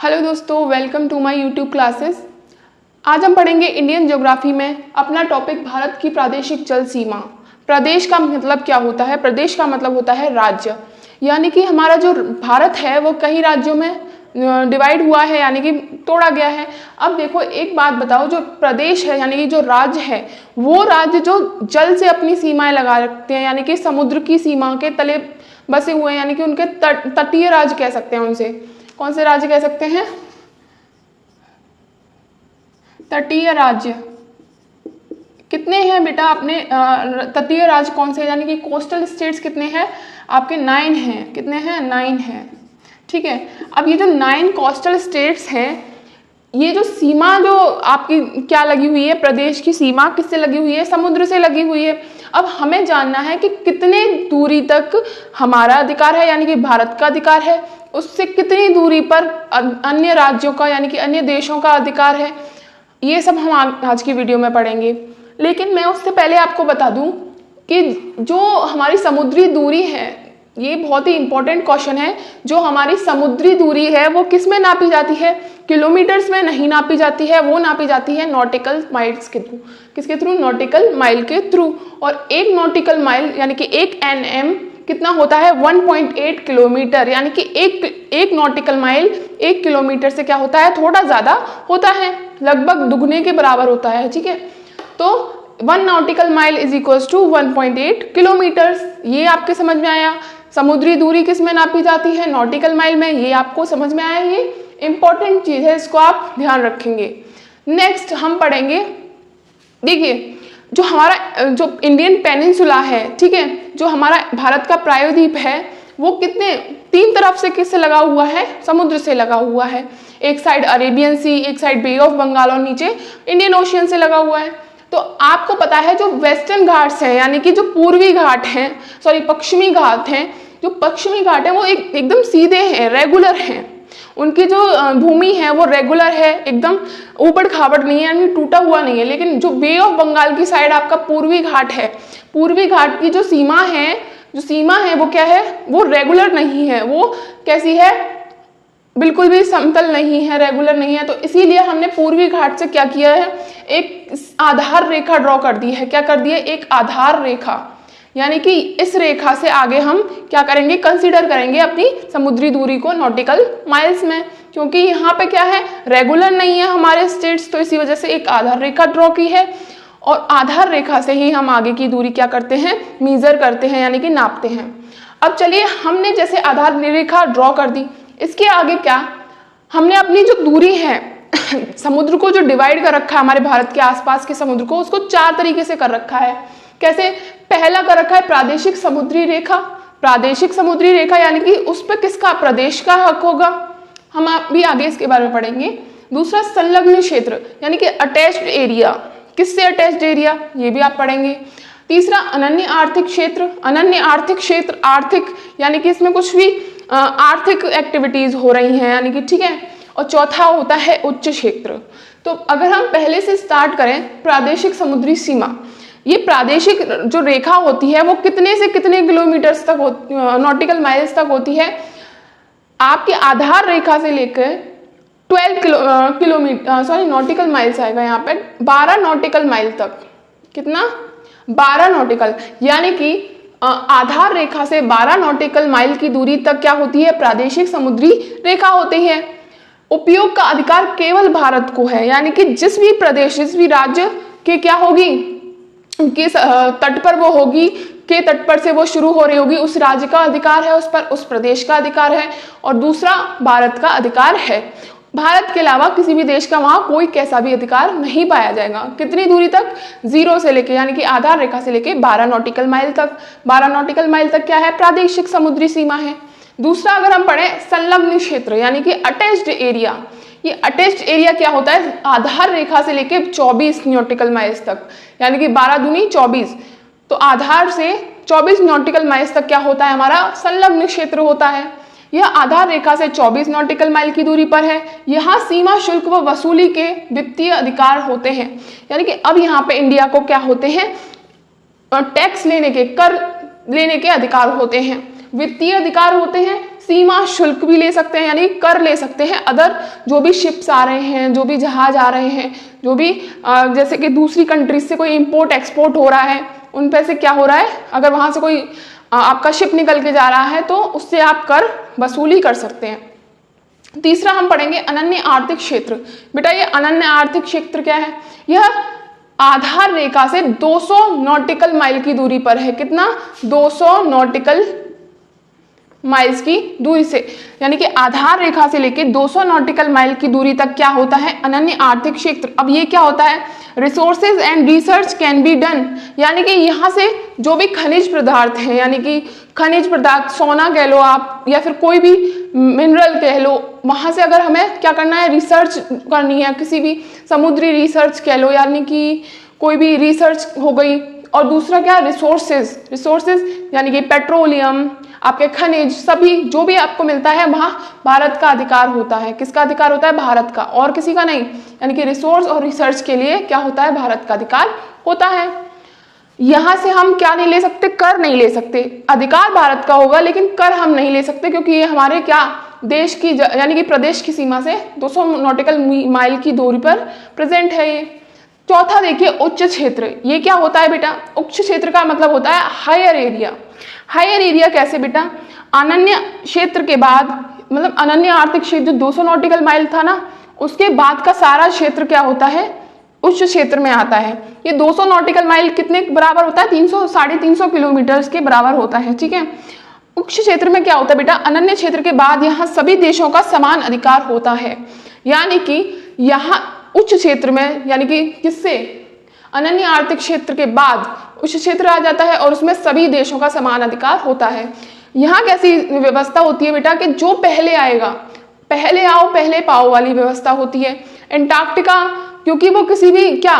Hello दोस्तों, welcome to my YouTube classes. आज हम पढ़ेंगे इंडियन ज्योग्राफी में अपना टॉपिक भारत की प्रादेशिक जल सीमा। प्रदेश का मतलब क्या होता है? प्रदेश का मतलब होता है राज्य, यानी कि हमारा जो भारत है वो कई राज्यों में डिवाइड हुआ है, यानी कि तोड़ा गया है। अब देखो एक बात बताओ, जो प्रदेश है यानी कि जो राज्य है, वो राज्य जो जल से अपनी सीमाएं लगा रखते हैं, यानी कि समुद्र की सीमा के तले बसे हुए हैं, यानी कि उनके तटीय राज्य कह सकते हैं। उनसे कौन से राज्य कह सकते हैं? तटीय राज्य। कितने हैं बेटा अपने तटीय राज्य कौन से, यानी कि कोस्टल स्टेट्स कितने हैं आपके? 9 हैं। कितने हैं? 9 हैं। ठीक है। अब ये जो 9 कोस्टल स्टेट्स हैं, ये जो सीमा जो आपकी क्या लगी हुई है, प्रदेश की सीमा किससे लगी हुई है? समुद्र से लगी हुई है। अब हमें जानना है कि कितने दूरी तक हमारा अधिकार है, यानी कि भारत का अधिकार है, उससे कितनी दूरी पर अन्य राज्यों का यानी कि अन्य देशों का अधिकार है। ये सब हम आज की वीडियो में पढ़ेंगे। लेकिन मैं उससे पहले आपको बता दूं कि जो हमारी समुद्री दूरी है, ये बहुत ही इंपॉर्टेंट क्वेश्चन है। जो हमारी समुद्री दूरी है वो किस में नापी जाती है? किलोमीटर्स में नहीं नापी जाती है, वो नापी जाती है नॉटिकल माइल्स के थ्रू। किसके थ्रू? नॉटिकल माइल के थ्रू। और एक नॉटिकल माइल यानी कि एक NM कितना होता है? 1.8 किलोमीटर, यानी कि एक नॉटिकल माइल 1 किलोमीटर से क्या होता है? थोड़ा ज़्यादा होता है, लगभग दुगने के बराबर होता है। ठीक है, तो 1 nautical mile is equals to 1.8 kilometres. ये आपके समझ में आया। समुद्री दूरी किस में नापी जाती है? नॉटिकल माइल में। ये आपको समझ में आया, ये इंपॉर्टेंट चीज़ है, इसको आप ध्यान रखेंगे। नेक्स्ट हम पढ़ेंगे, देखिए जो हमारा जो इंडियन पेनिनसुला है, ठीक है, जो हमारा भारत का प्रायद्वीप है, वो कितने 3 तरफ से किससे लगा हुआ है? समुद्र से लगा हुआ है। एक साइड अरेबियन सी, एक साइड बे ऑफ बंगाल और नीचे इंडियन ओशियन से लगा हुआ है। तो आपको पता है जो वेस्टर्न घाट्स हैं, यानी कि जो पूर्वी घाट हैं, पश्चिमी घाट हैं, जो पश्चिमी घाट हैं वो एकदम सीधे हैं, रेगुलर हैं। उनकी जो भूमि है वो रेगुलर है, एकदम ऊबड़ खाबड़ नहीं है, यानी टूटा हुआ नहीं है। लेकिन जो बे ऑफ बंगाल की साइड आपका पूर्वी घाट है, पूर्वी घाट की जो सीमा है वो क्या है? वो रेगुलर नहीं है। वो कैसी है? बिल्कुल भी समतल नहीं है, रेगुलर नहीं है। तो इसीलिए हमने पूर्वी घाट से क्या किया है? एक आधार रेखा ड्रॉ कर दी है। क्या कर दी है? एक आधार रेखा, यानी कि इस रेखा से आगे हम क्या करेंगे? कंसीडर करेंगे अपनी समुद्री दूरी को नॉटिकल माइल्स में, क्योंकि यहाँ पे क्या है? रेगुलर नहीं है हमारे स्टेट्स, तो इसी वजह से एक आधार रेखा ड्रॉ की है। और आधार रेखा से ही हम आगे की दूरी क्या करते हैं? मीजर करते हैं, यानी कि नापते हैं। अब चलिए, हमने जैसे आधार रेखा ड्रॉ कर दी, इसके आगे क्या हमने अपनी जो दूरी है समुद्र को जो डिवाइड कर रखा है, हमारे भारत के आसपास के समुद्र को, उसको 4 तरीके से कर रखा है। कैसे? पहला कर रखा है प्रादेशिक समुद्री रेखा। प्रादेशिक समुद्री रेखा यानी कि उस पर किसका? प्रदेश का हक होगा। हम भी आगे इसके बारे में पढ़ेंगे। दूसरा संलग्न क्षेत्र, यानी कि अटैच्ड एरिया। किससे अटैच्ड एरिया? ये भी आप पढ़ेंगे। तीसरा अनन्य आर्थिक क्षेत्र। अनन्य आर्थिक क्षेत्र, आर्थिक यानी कि इसमें कुछ भी आर्थिक एक्टिविटीज हो रही हैं, यानी कि ठीक है। और चौथा होता है उच्च क्षेत्र। तो अगर हम पहले से स्टार्ट करें, प्रादेशिक समुद्री सीमा, ये प्रादेशिक जो रेखा होती है वो कितने से कितने किलोमीटर्स तक नॉटिकल माइल्स तक होती है? आपकी आधार रेखा से लेकर 12 किलोमीटर नॉटिकल माइल्स आएगा यहाँ पे, 12 नॉटिकल माइल तक। कितना? 12 नॉटिकल, यानी कि आधार रेखा से 12 नॉटिकल माइल की दूरी तक क्या होती है? प्रादेशिक समुद्री रेखा होती है। उपयोग का अधिकार केवल भारत को है, यानी कि जिस भी प्रदेश, जिस भी राज्य के क्या होगी, किस तट पर वो होगी, के तट पर से वो शुरू हो रही होगी, उस राज्य का अधिकार है उस पर, उस प्रदेश का अधिकार है। और दूसरा भारत का अधिकार है। भारत के अलावा किसी भी देश का वहां कोई कैसा भी अधिकार नहीं पाया जाएगा। कितनी दूरी तक? 0 से लेके, यानी कि आधार रेखा से लेके 12 नॉटिकल माइल तक। 12 नॉटिकल माइल तक क्या है? प्रादेशिक समुद्री सीमा है। दूसरा अगर हम पढ़ें संलग्न क्षेत्र, यानी कि अटैच्ड एरिया। ये अटैच्ड एरिया क्या होता है? आधार रेखा से लेके 24 नॉटिकल माइल्स तक, यानी कि 12 दूनी 24। तो आधार से 24 नॉटिकल माइल्स तक क्या होता है? हमारा संलग्न क्षेत्र होता है। यह आधार रेखा से 24 नॉटिकल माइल की दूरी पर है। यहाँ सीमा शुल्क व वसूली के वित्तीय अधिकार होते हैं, यानी कि अब यहाँ पे इंडिया को क्या होते हैं? टैक्स लेने के, कर लेने के अधिकार होते हैं। वित्तीय अधिकार होते हैं, सीमा शुल्क भी ले सकते हैं, यानी कर ले सकते हैं। अदर जो भी शिप्स आ रहे हैं, जो भी जहाज आ रहे हैं, जो भी जैसे कि दूसरी कंट्रीज से कोई इंपोर्ट एक्सपोर्ट हो रहा है, उन पे से क्या हो रहा है, अगर वहाँ से कोई आपका शिप निकल के जा रहा है तो उससे आप कर वसूली कर सकते हैं। तीसरा हम पढ़ेंगे अनन्य आर्थिक क्षेत्र। बेटा ये अनन्य आर्थिक क्षेत्र क्या है? यह आधार रेखा से 200 नॉटिकल माइल की दूरी पर है। कितना? 200 नॉटिकल माइल्स की दूरी से, यानी कि आधार रेखा से लेके 200 नॉटिकल माइल की दूरी तक क्या होता है? अनन्य आर्थिक क्षेत्र। अब ये क्या होता है? Resources and research can be done, यानी कि यहाँ से जो भी खनिज पदार्थ हैं, यानी कि खनिज पदार्थ, सोना कह लो आप या फिर कोई भी मिनरल कह लो, वहाँ से अगर हमें क्या करना है? रिसर्च करनी है, किसी भी समुद्री रिसर्च कह लो, यानी कि कोई भी रिसर्च हो गई। और दूसरा क्या? रिसोर्सेज यानी कि पेट्रोलियम, आपके खनिज, सभी जो भी आपको मिलता है वहाँ भारत का अधिकार होता है। किसका अधिकार होता है? भारत का, और किसी का नहीं। यानी कि रिसोर्स और रिसर्च के लिए क्या होता है? भारत का अधिकार होता है। यहाँ से हम क्या नहीं ले सकते? कर नहीं ले सकते। अधिकार भारत का होगा लेकिन कर हम नहीं ले सकते, क्योंकि ये हमारे क्या देश की यानी कि प्रदेश की सीमा से 200 नॉटिकल माइल की दूरी पर प्रेजेंट है ये। चौथा देखिए उच्च क्षेत्र। ये क्या होता है बेटा? उच्च क्षेत्र का मतलब होता है हायर एरिया। हायर एरिया कैसे बेटा? अनन्य क्षेत्र के बाद, मतलब अनन्य आर्थिक क्षेत्र जो 200 नॉटिकल माइल था ना, उसके बाद का सारा क्षेत्र क्या होता है? उच्च क्षेत्र में आता है। ये 200 नॉटिकल माइल कितने बराबर होता है? 300-350 किलोमीटर के बराबर होता है। ठीक है। उच्च क्षेत्र में क्या होता है बेटा? अनन्य क्षेत्र के बाद यहाँ सभी देशों का समान अधिकार होता है। यानी कि यहाँ उच्च क्षेत्र में, यानी कि किससे? अनन्य आर्थिक क्षेत्र के बाद उच्च क्षेत्र आ जाता है और उसमें सभी देशों का समान अधिकार होता है। यहाँ कैसी व्यवस्था होती है बेटा कि जो पहले आएगा, पहले आओ पहले पाओ वाली व्यवस्था होती है। एंटार्क्टिका, क्योंकि वो किसी भी क्या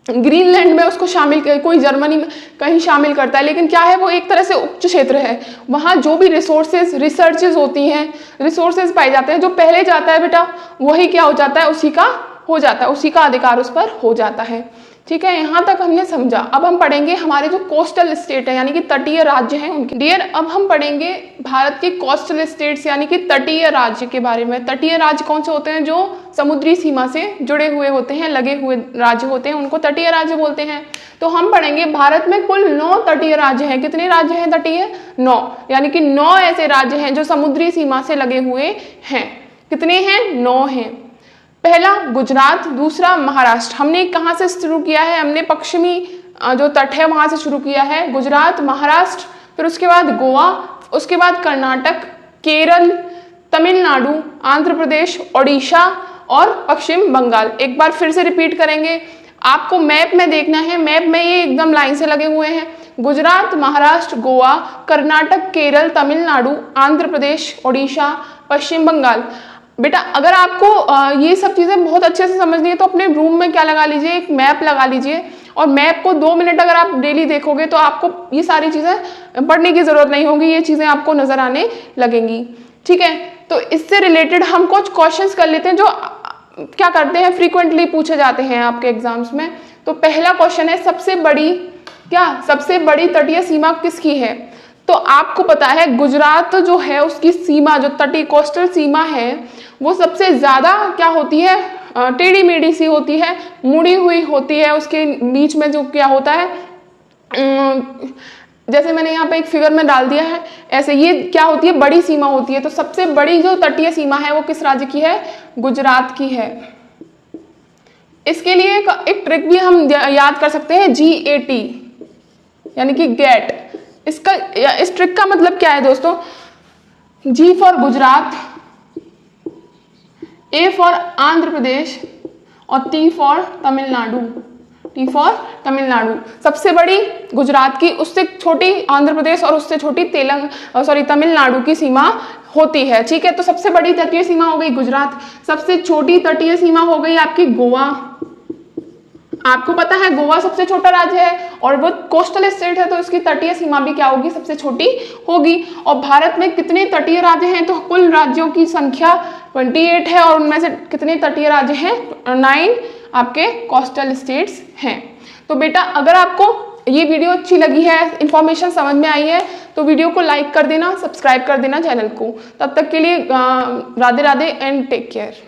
ग्रीनलैंड में उसको शामिल, कोई जर्मनी में कहीं शामिल करता है, लेकिन क्या है वो एक तरह से उच्च क्षेत्र है। वहाँ जो भी रिसोर्सेज रिसर्चेज होती हैं, रिसोर्सेज पाए जाते हैं, जो पहले जाता है बेटा वही क्या हो जाता है? उसी का हो जाता है, उसी का अधिकार उस पर हो जाता है। ठीक है, यहाँ तक हमने समझा। अब हम पढ़ेंगे हमारे जो कोस्टल स्टेट है, यानी कि तटीय राज्य हैं उनके। डियर, अब हम पढ़ेंगे भारत के कोस्टल स्टेट्स यानी कि तटीय राज्य के बारे में। तटीय राज्य कौन से होते हैं? जो समुद्री सीमा से जुड़े हुए होते हैं, लगे हुए राज्य होते हैं, उनको तटीय राज्य बोलते हैं। तो हम पढ़ेंगे भारत में कुल 9 तटीय राज्य हैं। कितने राज्य हैं तटीय? 9, यानी कि 9 ऐसे राज्य हैं जो समुद्री सीमा से लगे हुए हैं। कितने हैं? 9 हैं। पहला गुजरात, दूसरा महाराष्ट्र। हमने कहाँ से शुरू किया है? हमने पश्चिमी जो तट है वहाँ से शुरू किया है, गुजरात, महाराष्ट्र, फिर उसके बाद गोवा, उसके बाद कर्नाटक, केरल, तमिलनाडु, आंध्र प्रदेश, ओडिशा और पश्चिम बंगाल। एक बार फिर से रिपीट करेंगे, आपको मैप में देखना है। मैप में ये एकदम लाइन से लगे हुए हैं, गुजरात, महाराष्ट्र, गोवा, कर्नाटक, केरल, तमिलनाडु, आंध्र प्रदेश, ओडिशा, पश्चिम बंगाल। बेटा अगर आपको ये सब चीज़ें बहुत अच्छे से समझनी है तो अपने रूम में क्या लगा लीजिए? एक मैप लगा लीजिए, और मैप को 2 मिनट अगर आप डेली देखोगे तो आपको ये सारी चीज़ें पढ़ने की ज़रूरत नहीं होगी, ये चीज़ें आपको नज़र आने लगेंगी। ठीक है, तो इससे रिलेटेड हम कुछ क्वेश्चंस कर लेते हैं जो क्या करते हैं, फ्रीक्वेंटली पूछे जाते हैं आपके एग्जाम्स में। तो पहला क्वेश्चन है, सबसे बड़ी तटीय सीमा किसकी है? तो आपको पता है गुजरात जो है उसकी सीमा, जो तटीय कोस्टल सीमा है, वो सबसे ज़्यादा क्या होती है? टेढ़ी मेढ़ी सी होती है, मुड़ी हुई होती है। उसके बीच में जो क्या होता है, जैसे मैंने यहाँ पे एक फिगर में डाल दिया है, ऐसे ये क्या होती है? बड़ी सीमा होती है। तो सबसे बड़ी जो तटीय सीमा है वो किस राज्य की है? गुजरात की है। इसके लिए एक ट्रिक भी हम याद कर सकते हैं, GAT यानी कि गेट। इस ट्रिक का मतलब क्या है दोस्तों? G for Gujarat, A for Andhra Pradesh और T फॉर तमिलनाडु। सबसे बड़ी गुजरात की, उससे छोटी आंध्र प्रदेश और उससे छोटी तमिलनाडु की सीमा होती है। ठीक है, तो सबसे बड़ी तटीय सीमा हो गई गुजरात, सबसे छोटी तटीय सीमा हो गई आपकी गोवा। आपको पता है गोवा सबसे छोटा राज्य है और वो कोस्टल स्टेट है, तो इसकी तटीय सीमा भी क्या होगी? सबसे छोटी होगी। और भारत में कितने तटीय राज्य हैं? तो कुल राज्यों की संख्या 28 है, और उनमें से कितने तटीय राज्य हैं? 9 आपके कोस्टल स्टेट्स हैं। तो बेटा अगर आपको ये वीडियो अच्छी लगी है, इन्फॉर्मेशन समझ में आई है तो वीडियो को लाइक कर देना, सब्सक्राइब कर देना चैनल को। तब तक के लिए Radhe Radhe and take care.